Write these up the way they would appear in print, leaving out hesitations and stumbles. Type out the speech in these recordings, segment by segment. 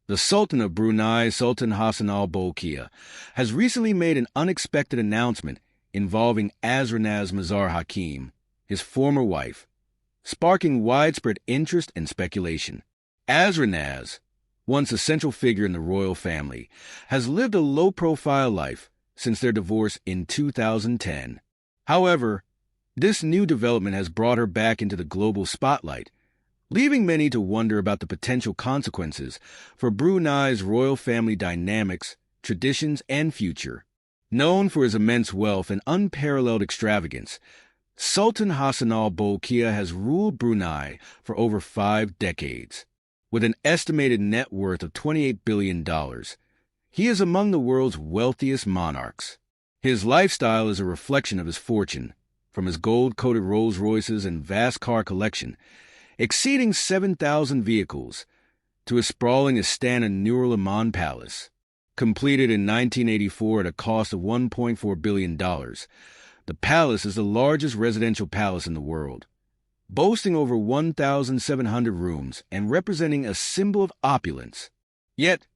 The Sultan of Brunei, Sultan Hassan al-Bolkiah, has recently made an unexpected announcement involving Azrinaz Mazhar Hakim, his former wife, sparking widespread interest and speculation. Azrinaz, once a central figure in the royal family, has lived a low-profile life since their divorce in 2010. However, this new development has brought her back into the global spotlight, leaving many to wonder about the potential consequences for Brunei's royal family dynamics, traditions, and future. Known for his immense wealth and unparalleled extravagance, Sultan Hassan al-Bolkiah has ruled Brunei for over 5 decades. With an estimated net worth of $28 billion, he is among the world's wealthiest monarchs. His lifestyle is a reflection of his fortune, from his gold-coated Rolls-Royces and vast car collection, exceeding 7,000 vehicles, to his sprawling Istana Nur Liman Palace. Completed in 1984 at a cost of $1.4 billion, the palace is the largest residential palace in the world, boasting over 1,700 rooms and representing a symbol of opulence. Yet,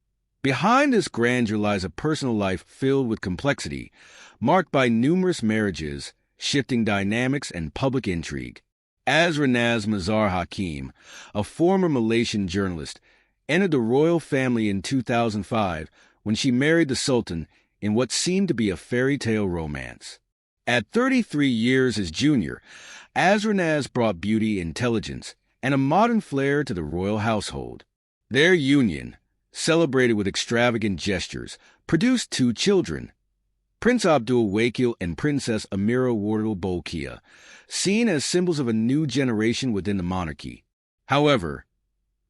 behind this grandeur lies a personal life filled with complexity, marked by numerous marriages, shifting dynamics, and public intrigue. Azrinaz Mazhar Hakim, a former Malaysian journalist, entered the royal family in 2005 when she married the Sultan in what seemed to be a fairy tale romance. At 33 years his junior, Azrinaz brought beauty, intelligence, and a modern flair to the royal household. Their union, celebrated with extravagant gestures, produced 2 children, Prince Abdul Wakil and Princess Amira Wardle Bolkiah, seen as symbols of a new generation within the monarchy. However,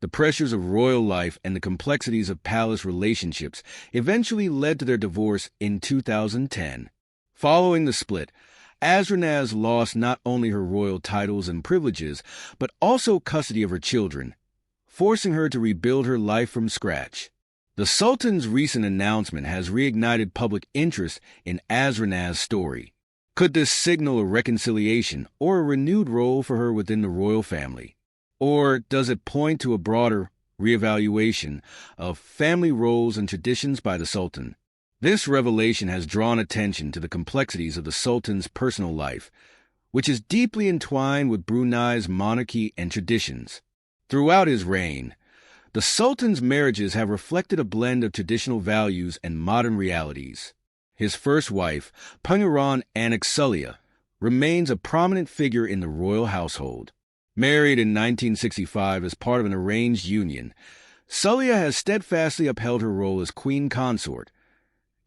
the pressures of royal life and the complexities of palace relationships eventually led to their divorce in 2010. Following the split, Azrinaz lost not only her royal titles and privileges, but also custody of her children, forcing her to rebuild her life from scratch. The Sultan's recent announcement has reignited public interest in Azrinaz's story. Could this signal a reconciliation or a renewed role for her within the royal family? Or does it point to a broader reevaluation of family roles and traditions by the Sultan? This revelation has drawn attention to the complexities of the Sultan's personal life, which is deeply entwined with Brunei's monarchy and traditions. Throughout his reign, the Sultan's marriages have reflected a blend of traditional values and modern realities. His first wife, Pangeran Anak Sultan, remains a prominent figure in the royal household. Married in 1965 as part of an arranged union, Sultan has steadfastly upheld her role as queen consort,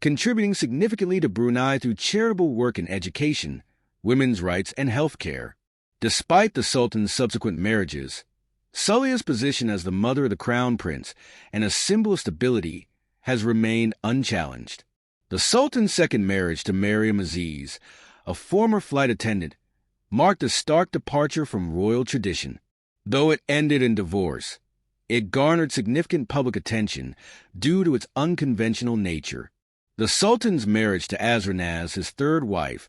contributing significantly to Brunei through charitable work in education, women's rights, and health care. Despite the Sultan's subsequent marriages, Sultan's position as the mother of the crown prince and a symbol of stability has remained unchallenged. The Sultan's second marriage to Mariam Aziz, a former flight attendant, marked a stark departure from royal tradition. Though it ended in divorce, it garnered significant public attention due to its unconventional nature. The Sultan's marriage to Azrinaz, his third wife,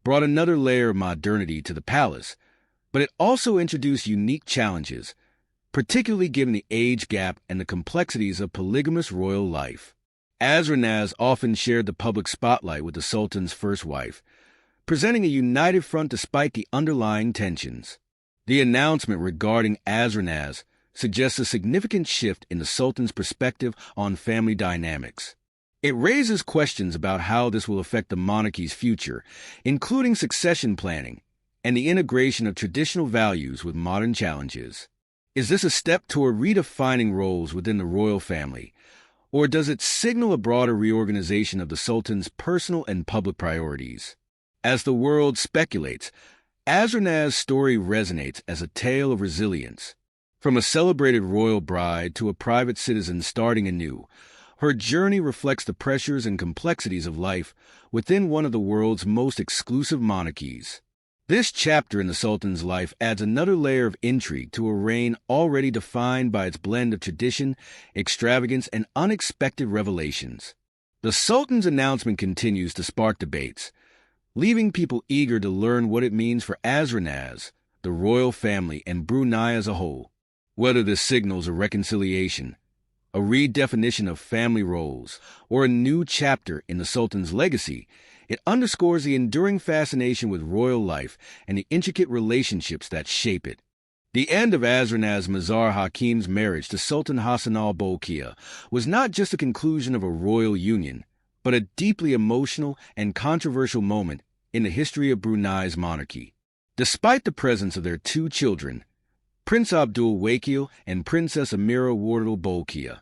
brought another layer of modernity to the palace, but it also introduced unique challenges, particularly given the age gap and the complexities of polygamous royal life. Azrinaz often shared the public spotlight with the Sultan's first wife, presenting a united front despite the underlying tensions. The announcement regarding Azrinaz suggests a significant shift in the Sultan's perspective on family dynamics. It raises questions about how this will affect the monarchy's future, including succession planning and the integration of traditional values with modern challenges. Is this a step toward redefining roles within the royal family, or does it signal a broader reorganization of the Sultan's personal and public priorities? As the world speculates, Azrinaz's story resonates as a tale of resilience. From a celebrated royal bride to a private citizen starting anew, her journey reflects the pressures and complexities of life within one of the world's most exclusive monarchies. This chapter in the Sultan's life adds another layer of intrigue to a reign already defined by its blend of tradition, extravagance, and unexpected revelations. The Sultan's announcement continues to spark debates, leaving people eager to learn what it means for Azrinaz, the royal family, and Brunei as a whole. Whether this signals a reconciliation, a redefinition of family roles, or a new chapter in the Sultan's legacy, it underscores the enduring fascination with royal life and the intricate relationships that shape it. The end of Azrinaz Mazhar Hakim's marriage to Sultan Hassan al-Bolkiah was not just a conclusion of a royal union, but a deeply emotional and controversial moment in the history of Brunei's monarchy. Despite the presence of their two children, Prince Abdul Wakil and Princess Amira Wardle Bolkiah,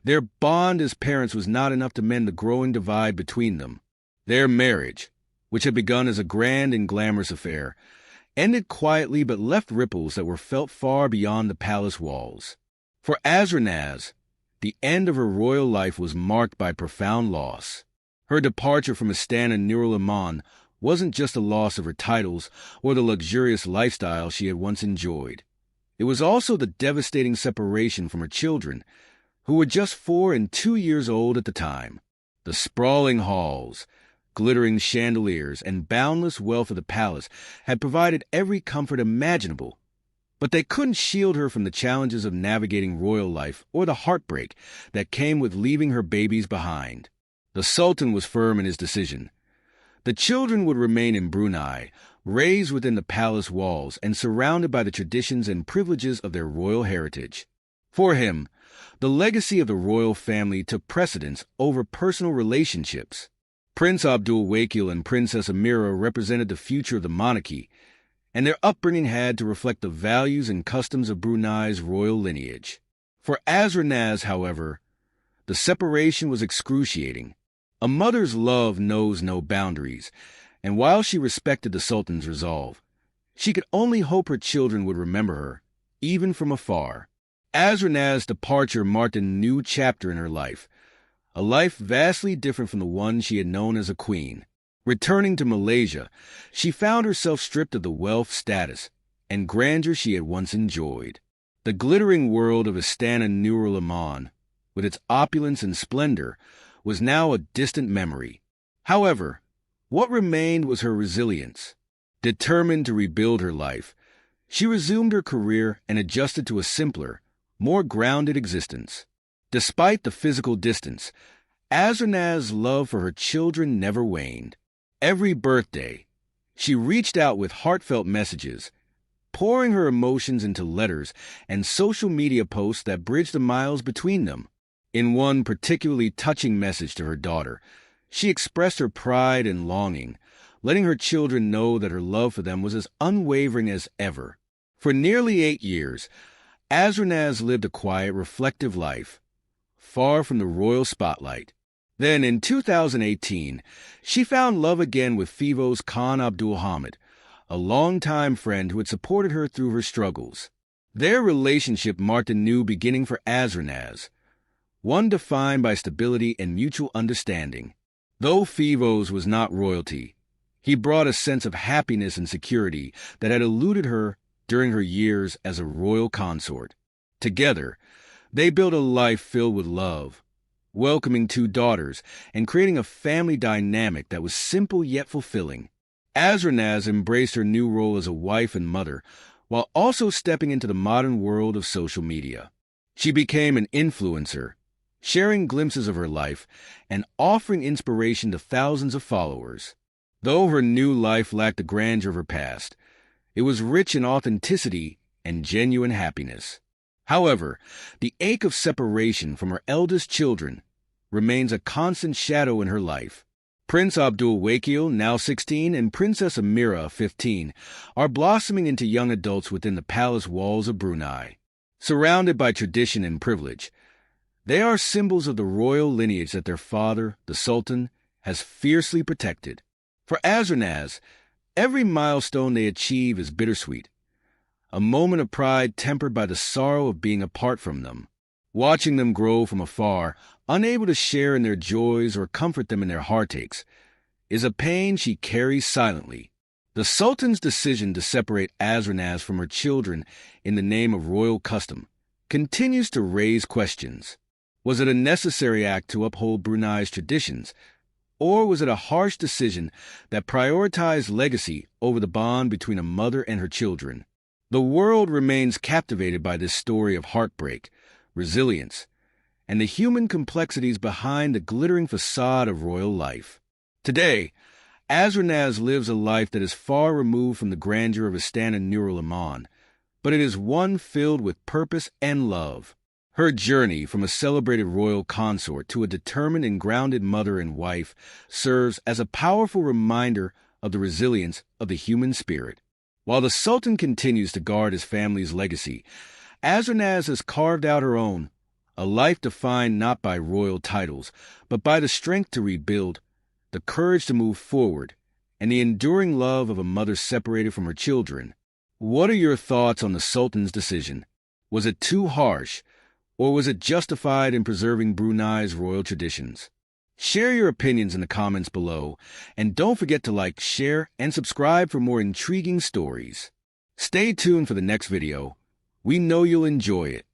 their bond as parents was not enough to mend the growing divide between them. Their marriage, which had begun as a grand and glamorous affair, ended quietly but left ripples that were felt far beyond the palace walls. For Azrinaz, the end of her royal life was marked by profound loss. Her departure from Istana Nurul Aman wasn't just a loss of her titles or the luxurious lifestyle she had once enjoyed. It was also the devastating separation from her children, who were just 4 and 2 years old at the time. The sprawling halls, glittering chandeliers, and boundless wealth of the palace had provided every comfort imaginable, but they couldn't shield her from the challenges of navigating royal life or the heartbreak that came with leaving her babies behind. The Sultan was firm in his decision. The children would remain in Brunei, raised within the palace walls and surrounded by the traditions and privileges of their royal heritage. For him, the legacy of the royal family took precedence over personal relationships. Prince Abdul Wakil and Princess Amira represented the future of the monarchy, and their upbringing had to reflect the values and customs of Brunei's royal lineage. For Azrinaz, however, the separation was excruciating. A mother's love knows no boundaries, and while she respected the Sultan's resolve, she could only hope her children would remember her, even from afar. Azrinaz's departure marked a new chapter in her life, a life vastly different from the one she had known as a queen. Returning to Malaysia, she found herself stripped of the wealth, status, and grandeur she had once enjoyed. The glittering world of Istana Nurul Aman, with its opulence and splendor, was now a distant memory. However, what remained was her resilience. Determined to rebuild her life, she resumed her career and adjusted to a simpler, more grounded existence. Despite the physical distance, Azrinaz's love for her children never waned. Every birthday, she reached out with heartfelt messages, pouring her emotions into letters and social media posts that bridged the miles between them. In one particularly touching message to her daughter, she expressed her pride and longing, letting her children know that her love for them was as unwavering as ever. For nearly 8 years, Azrinaz lived a quiet, reflective life, far from the royal spotlight. Then, in 2018, she found love again with Fivo's Khan Abdul Hamid, a longtime friend who had supported her through her struggles. Their relationship marked a new beginning for Azrinaz, one defined by stability and mutual understanding. Though Fivo's was not royalty, he brought a sense of happiness and security that had eluded her during her years as a royal consort. Together, they built a life filled with love, welcoming 2 daughters and creating a family dynamic that was simple yet fulfilling. Azrinaz embraced her new role as a wife and mother, while also stepping into the modern world of social media. She became an influencer, sharing glimpses of her life and offering inspiration to thousands of followers. Though her new life lacked the grandeur of her past, it was rich in authenticity and genuine happiness. However, the ache of separation from her eldest children remains a constant shadow in her life. Prince Abdul Wakil, now 16, and Princess Amira, 15, are blossoming into young adults within the palace walls of Brunei. Surrounded by tradition and privilege, they are symbols of the royal lineage that their father, the Sultan, has fiercely protected. For Azrinaz, every milestone they achieve is bittersweet, a moment of pride tempered by the sorrow of being apart from them. Watching them grow from afar, unable to share in their joys or comfort them in their heartaches, is a pain she carries silently. The Sultan's decision to separate Azrinaz from her children in the name of royal custom continues to raise questions. Was it a necessary act to uphold Brunei's traditions, or was it a harsh decision that prioritized legacy over the bond between a mother and her children? The world remains captivated by this story of heartbreak, resilience, and the human complexities behind the glittering facade of royal life. Today, Azrinaz lives a life that is far removed from the grandeur of Istana Nurul Aman, but it is one filled with purpose and love. Her journey from a celebrated royal consort to a determined and grounded mother and wife serves as a powerful reminder of the resilience of the human spirit. While the Sultan continues to guard his family's legacy, Azrinaz has carved out her own, a life defined not by royal titles, but by the strength to rebuild, the courage to move forward, and the enduring love of a mother separated from her children. What are your thoughts on the Sultan's decision? Was it too harsh, or was it justified in preserving Brunei's royal traditions? Share your opinions in the comments below, and don't forget to like, share, and subscribe for more intriguing stories. Stay tuned for the next video. We know you'll enjoy it.